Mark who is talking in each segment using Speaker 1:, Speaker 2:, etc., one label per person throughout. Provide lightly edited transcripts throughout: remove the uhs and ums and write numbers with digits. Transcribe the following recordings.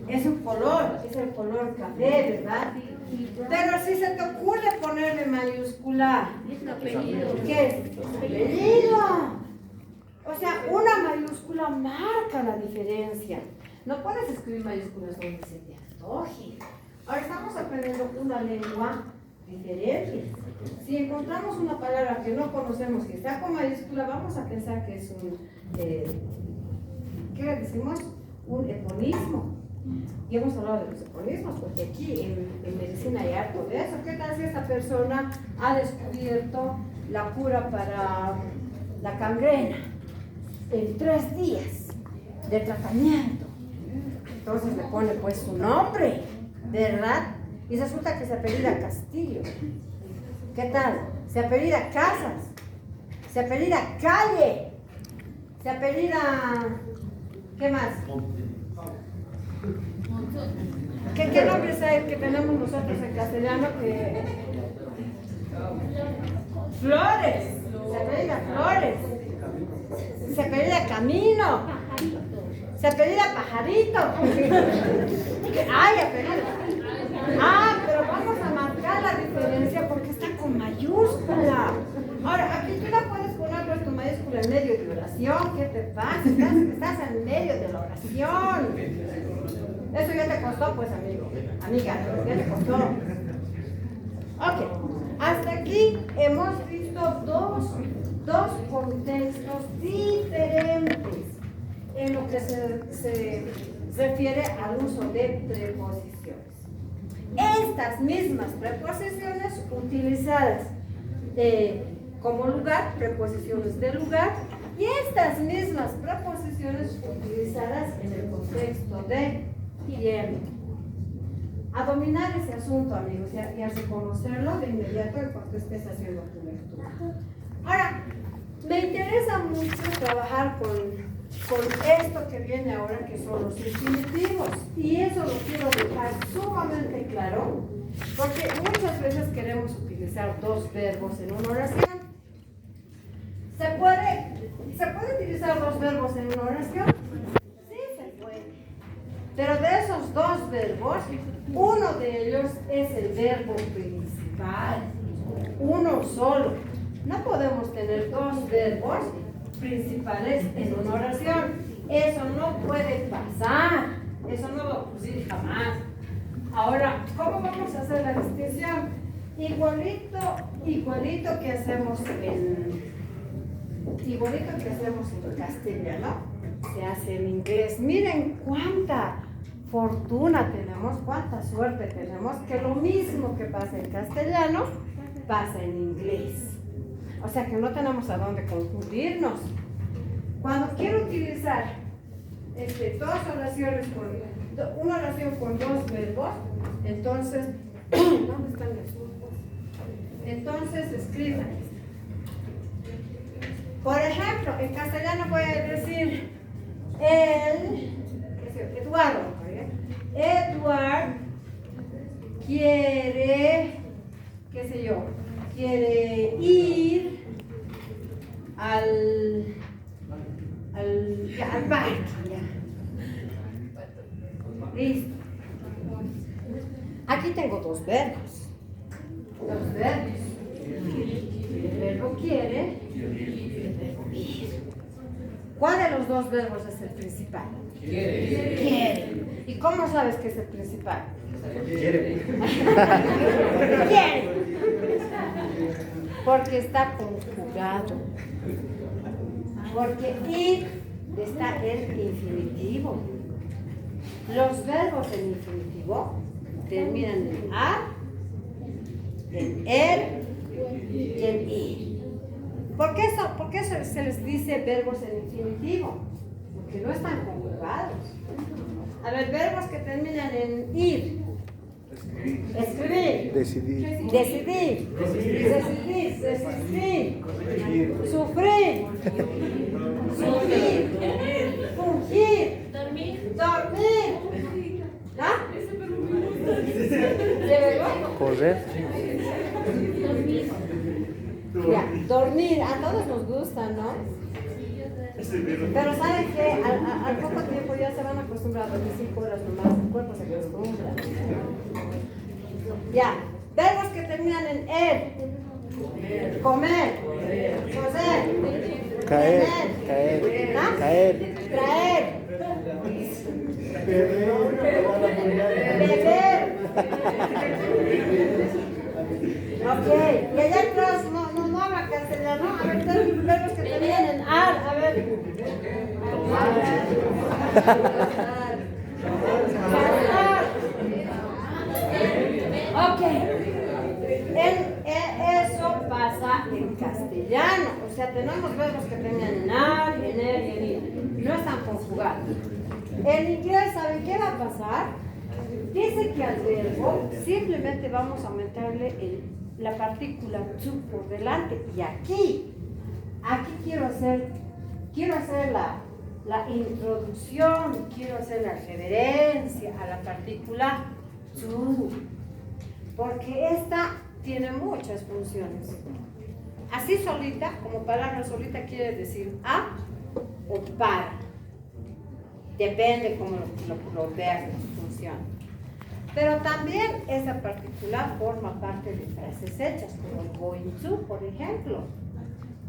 Speaker 1: Es un color, es el color café, ¿verdad? Pero si se te ocurre ponerle mayúscula, ¿qué es? Apellido. O sea, una mayúscula marca la diferencia. No puedes escribir mayúsculas donde se te antoje. Ahora estamos aprendiendo una lengua diferente. Si encontramos una palabra que no conocemos que está con mayúscula, vamos a pensar que es un, ¿qué le decimos? Un eponismo. Y hemos hablado de los eponismos, porque aquí en medicina hay harto de eso. ¿Qué tal si esta persona ha descubierto la cura para la gangrena en 3 días de tratamiento? Entonces le pone pues su nombre, ¿verdad? Y resulta que se apellida Castillo. ¿Qué tal? Se apellida Casas, se apellida Calle, se apellida... ¿qué más? ¿Qué nombres hay que tenemos nosotros en castellano? Flores, se apellida Flores, se apellida Camino, se apellida Pajarito. Ay, apellido. Ah, pero vamos a marcar la diferencia porque está con mayúscula. Ahora, aquí tú no puedes poner pues, tu mayúscula en medio de oración. ¿Qué te pasa? Estás en medio de la oración. Eso ya te costó, pues, amigo. Amiga, ya te costó. Ok. Hasta aquí hemos visto dos contextos diferentes en lo que se refiere al uso de preposiciones. Estas mismas preposiciones utilizadas como lugar, preposiciones de lugar, y estas mismas preposiciones utilizadas en el contexto de tiempo. A dominar ese asunto, amigos, y a reconocerlo de inmediato en cuanto estés haciendo tu lectura. Ahora, me interesa mucho trabajar con esto que viene ahora, que son los infinitivos. Y eso lo quiero dejar sumamente claro, porque muchas veces queremos utilizar 2 verbos en una oración. ¿Se puede utilizar 2 verbos en una oración? Sí, se puede. Pero de esos 2 verbos, uno de ellos es el verbo principal. Uno solo. No podemos tener 2 verbos principales en una oración. Eso no puede pasar. Eso no va a ocurrir jamás. Ahora, ¿cómo vamos a hacer la distinción? Igualito que hacemos en castellano, se hace en inglés. Miren cuánta fortuna tenemos, cuánta suerte tenemos, que lo mismo que pasa en castellano, pasa en inglés. O sea que no tenemos a dónde confundirnos. Cuando quiero utilizar 2 oraciones una oración con 2 verbos, entonces, ¿dónde están los verbos? Entonces escriban. Por ejemplo, en castellano voy a decir Eduardo. Eduardo quiere, qué sé yo, quiere ir al parque. Listo. Aquí tengo 2 verbos. 2 verbos. El verbo quiere y el verbo ir. ¿Cuál de los 2 verbos es el principal? Quiere. ¿Y cómo sabes que es el principal? Quiere. Quiere. Porque está conjugado. Porque ir está en infinitivo. Los verbos en infinitivo terminan en a, en er y en ir. ¿Por qué se les dice verbos en infinitivo? Porque no están conjugados. A ver, verbos que terminan en ir. Escribir. Decidir. Desistir. Sufrir. Fungir. Dormir. ¿Ah?
Speaker 2: Correr.
Speaker 1: Ya, dormir. A todos nos gusta, ¿no? Pero ¿saben qué? Al poco tiempo ya se van a acostumbrar dura 25 horas nomás, el cuerpo se acostumbra. Ya, verbos que terminan en er. Comer, coser,
Speaker 2: Caer,
Speaker 1: tener,
Speaker 2: caer,
Speaker 1: ¿ah?
Speaker 2: caer.
Speaker 1: Traer, beber. Ok, y allá atrás no habla castellano. A ver, tres verbos que terminan en ar. A ver. Ok. Eso pasa en castellano. O sea, tenemos verbos que terminan en ar, en er y en ir. No están conjugados. En inglés, ¿saben qué va a pasar? Dice que al verbo simplemente vamos a aumentarle la partícula to por delante. Y aquí quiero hacer la introducción, quiero hacer la reverencia a la partícula to. Porque esta tiene muchas funciones. Así solita, como palabra solita, quiere decir a o para. Depende cómo lo veas en su función. Pero también esa particular forma parte de frases hechas, como el going to, por ejemplo,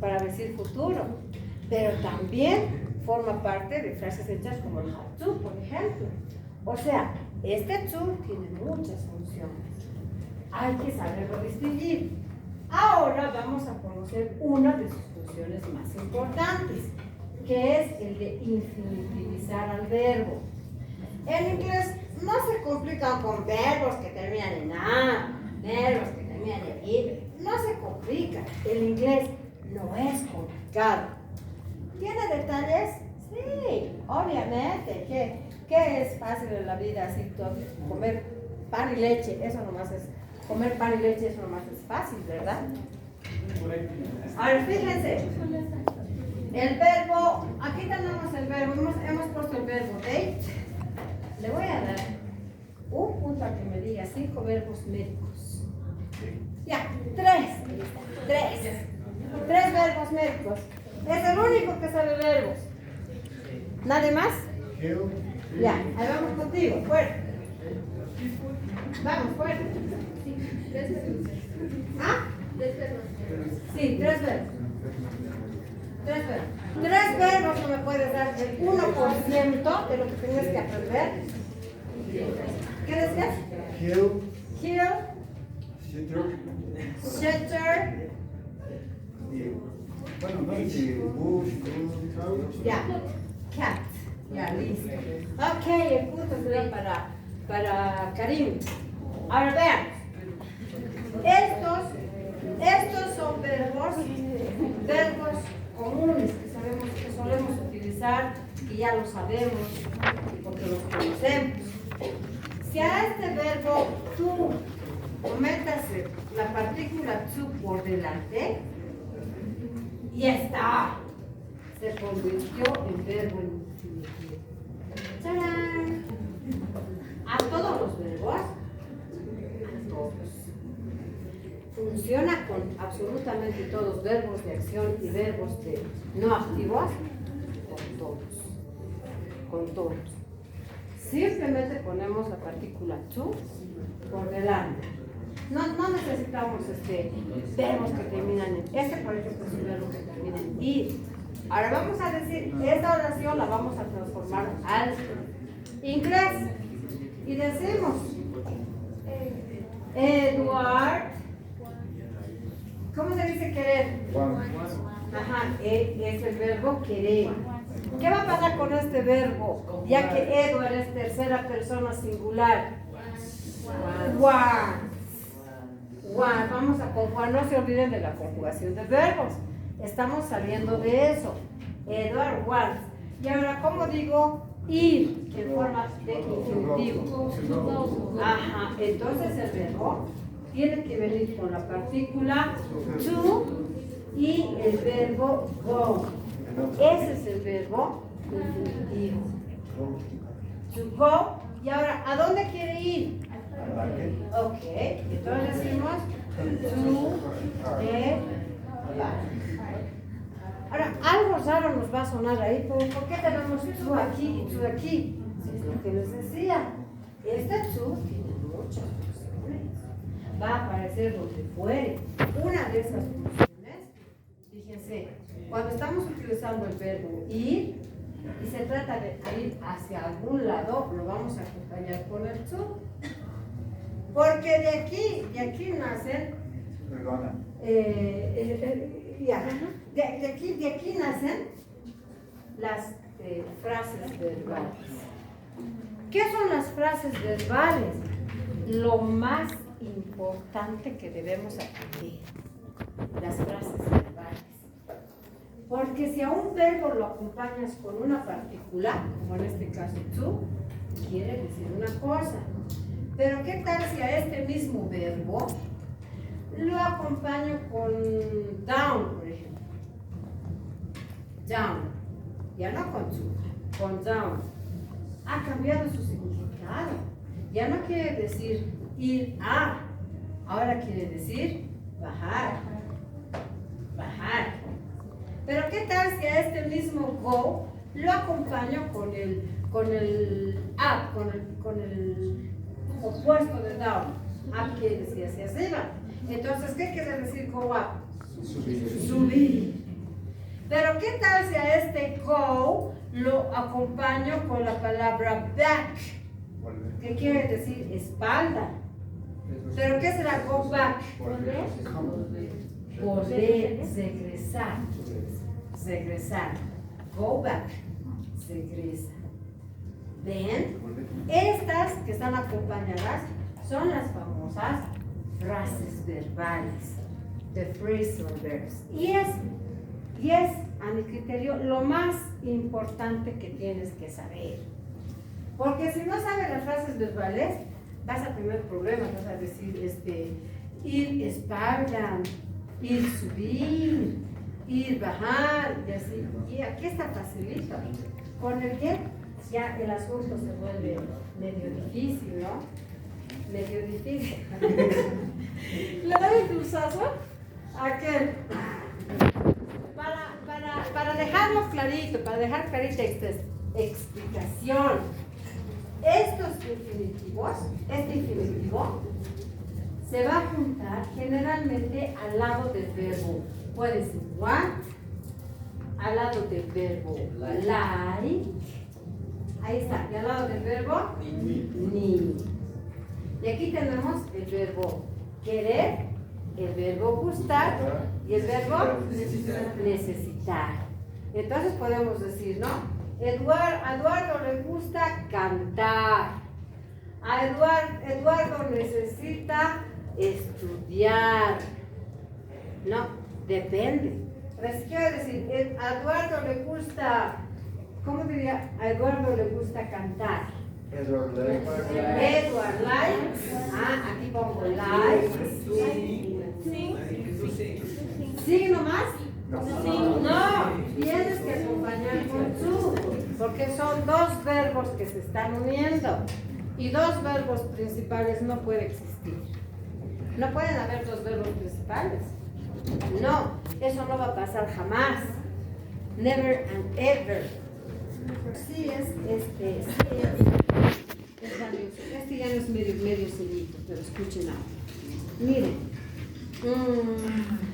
Speaker 1: para decir futuro. Pero también forma parte de frases hechas como el have to, por ejemplo. O sea, este to tiene muchas funciones. Hay que saberlo distinguir. Ahora vamos a conocer una de sus funciones más importantes, que es el de infinitivizar al verbo. En inglés no se complican con verbos que terminan en a, verbos que terminan en ir. No se complica. El inglés no es complicado. ¿Tiene detalles? Sí, obviamente. ¿Qué es fácil en la vida? Así todo, comer pan y leche, eso nomás es. Comer pan y leche, eso nomás es fácil, ¿verdad? Ahora, fíjense. El verbo, aquí tenemos el verbo, hemos puesto el verbo date. Le voy a dar un punto a que me diga 5 verbos médicos. Ya, 3 verbos médicos. Es el único que sabe verbos. ¿Nadie más? Ya, ahí vamos contigo, fuerte. Vamos, fuerte. ¿Ah? Sí, 3 verbos. 3 verbos no me puedes dar el 1% de lo que tienes que aprender. ¿Qué decías? Kill, shelter, ya, cat, ya, listo. Ok, el punto será para Karim. Ahora vean, estos son verbos comunes que solemos utilizar, que ya lo sabemos porque los conocemos. Si a este verbo tú aumentas la partícula to por delante, ya está, se convirtió en verbo infinitivo. ¡Tarán! A todos los verbos, a todos. Funciona con absolutamente todos, verbos de acción y verbos no activos, con todos. Simplemente ponemos la partícula to por delante. No necesitamos verbos que terminan en, por ejemplo es un verbo que termina en ir. Ahora vamos a decir, esta oración la vamos a transformar al inglés. Y decimos, Edward, ¿cómo se dice querer? Ajá, es el verbo querer. ¿Qué va a pasar con este verbo? Ya que Edward es tercera persona singular. Wants. Vamos a conjugar, no se olviden de la conjugación de verbos. Estamos saliendo de eso. Edward wants. Y ahora, ¿cómo digo ir? En forma de infinitivo. Ajá, entonces el verbo tiene que venir con la partícula to y el verbo go. Ese es el verbo infinitivo. To go. Y ahora, ¿a dónde quiere ir? Ok, entonces decimos to the back. Ahora, algo raro nos va a sonar ahí. ¿Por qué tenemos to aquí y to aquí? lo que les decía. Este to tiene muchas funciones. Va a aparecer donde fuere. Una de esas funciones, fíjense, cuando estamos utilizando el verbo ir y se trata de ir hacia algún lado, lo vamos a acompañar con el to. Porque de aquí nacen.
Speaker 2: Perdona.
Speaker 1: De aquí nacen las frases verbales. ¿Qué son las frases verbales? Lo más importante que debemos aprender, las frases verbales. Porque si a un verbo lo acompañas con una partícula, como en este caso to, quiere decir una cosa. Pero ¿qué tal si a este mismo verbo lo acompaño con down, por ejemplo? Down, ya no con to, con down. Ha cambiado su significado. Ya no quiere decir ir a, ahora quiere decir bajar. Bajar. Pero ¿qué tal si a este mismo go lo acompaño con el up, con el opuesto de down? Up quiere decir hacia arriba. Entonces, ¿qué quiere decir go up? Subir. Pero ¿qué tal si a este go lo acompaño con la palabra back? ¿Qué quiere decir espalda? ¿Pero qué será go back? Volver, regresar. Regresar. Go back. Regresa. ¿Ven? Estas que están acompañadas son las famosas frases verbales. The phrasal verbs. Y es, a mi criterio, lo más importante que tienes que saber. Porque si no sabes las frases verbales, vas a tener problemas. Vas a decir, ir espalda, ir subir, ir bajar, y así. Y aquí está facilito. Con el get, ya el asunto se vuelve medio difícil, ¿no? Medio difícil. ¿Le doy el dulzazo? Aquel. Para dejarlo clarito, para dejar clarita esta explicación, estos infinitivos, este infinitivo se va a juntar generalmente al lado del verbo. Puede ser want, al lado del verbo like, ahí está, y al lado del verbo need. Y aquí tenemos el verbo querer, el verbo gustar y el verbo necesitar. Entonces podemos decir, ¿no? A Eduardo le gusta cantar. A Eduardo necesita estudiar. No, depende. Pero si quiero decir, a Eduardo le gusta, ¿cómo diría? A Eduardo le gusta cantar.
Speaker 2: Edward
Speaker 1: likes. Ah, aquí pongo likes. ¿Sí nomás? No, tienes que acompañar con to, porque son dos verbos que se están uniendo y dos verbos principales no puede existir. No pueden haber dos verbos principales. No, eso no va a pasar jamás. Never and ever. Sí es valioso. Este ya no es medio sellito, pero escuchen ahora. Miren.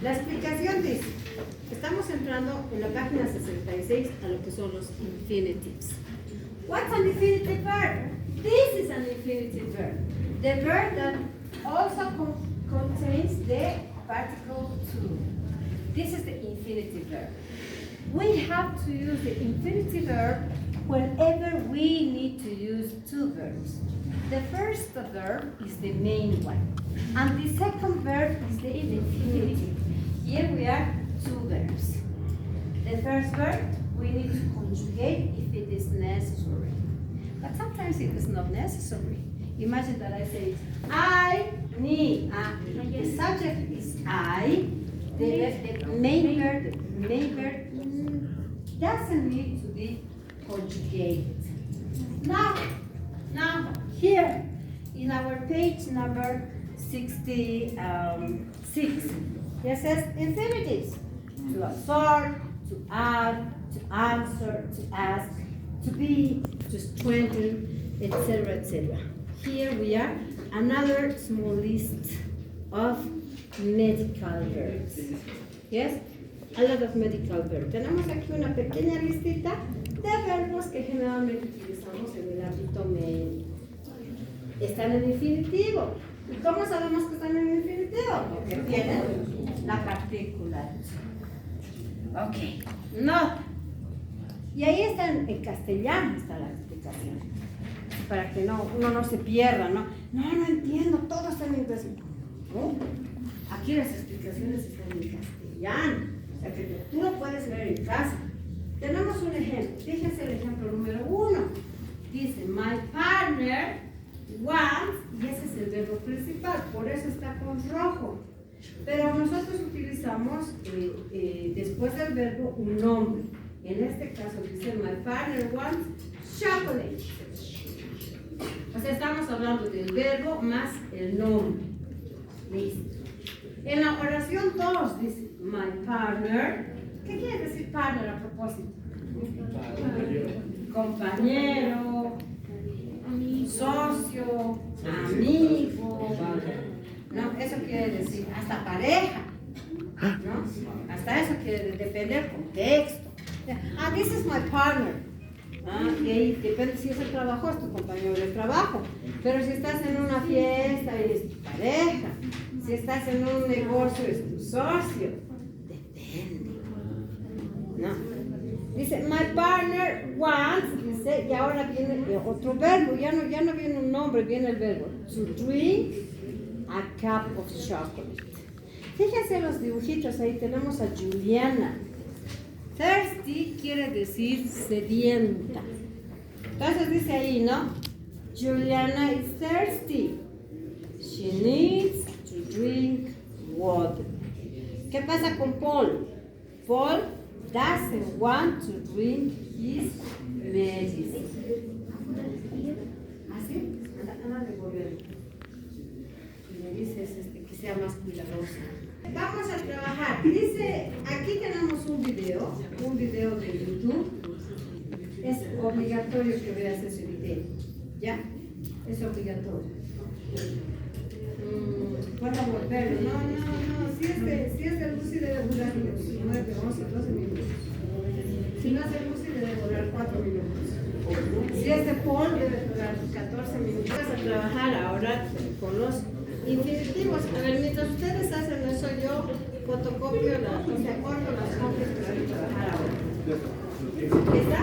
Speaker 1: La explicación dice, estamos entrando en la página 66 a lo que son los infinitives. What's an infinitive verb? This is an infinitive verb. The verb that also contains the particle to. This is the infinitive verb. We have to use the infinitive verb whenever we need to use two verbs. The first verb is the main one, and the second verb is the infinitive. Here we are two verbs. The first verb we need to conjugate if it is necessary, but sometimes it is not necessary. Imagine that I say, I need. The subject is I. The main verb doesn't need to be conjugated. Now, here in our page number 66, it says infinitives: to assert, to add, to answer, to ask, to be, to strengthen, etc., etc. Here we are, another small list of medical verbs. Yes? A lot of medical verbs. Tenemos aquí una pequeña listita de verbos que generalmente utilizamos en el ámbito médico. Están en infinitivo. ¿Y cómo sabemos que están en infinitivo? Porque tienen la partícula. Ok, no. Y ahí está en castellano está la explicación. Para que uno no se pierda, ¿no? No entiendo, todo está en inglés. ¿No? Aquí las explicaciones están en castellano. O sea que tú lo puedes leer en casa. Tenemos un ejemplo. Fíjense el ejemplo número 1. Dice, my partner wants, y ese es el verbo principal, por eso está con rojo. Pero nosotros utilizamos después del verbo un nombre. En este caso dice, my partner wants chocolate. O sea, estamos hablando del verbo más el nombre. Listo. En la oración 2 dice, my partner. ¿Qué quiere decir partner a propósito? Compañero, socio, amigo. No, eso quiere decir hasta pareja. ¿No? Hasta eso quiere depender del contexto. This is my partner. Y ahí depende si es el trabajo, es tu compañero de trabajo. Pero si estás en una fiesta, es tu pareja. Si estás en un negocio, es tu socio. Depende. ¿No? Dice, my partner wants, dice, y ahora viene otro verbo. Ya no viene un nombre, viene el verbo. To drink a cup of chocolate. Fíjense los dibujitos, ahí tenemos a Juliana. Thirsty quiere decir sedienta. Entonces dice ahí, ¿no? Juliana is thirsty. She needs to drink water. ¿Qué pasa con Paul? Paul doesn't want to drink his medicine. ¿Así? Anda devolverlo. Y me dices que sea más cuidadosa. Vamos a trabajar. Dice, aquí tenemos un video de YouTube. Es obligatorio que veas ese video. ¿Ya? Es obligatorio. Puedo volverlo. No. Si es de Lucy debe durar 9, 11, 12 minutos. Si no es de Lucy debe durar 4 minutos. Si es de Paul debe durar 14 minutos. Vamos a trabajar ahora con los infinitivos. A ver, mientras ustedes hacen eso, yo fotocopio corto las copias para trabajar ahora. ¿Está?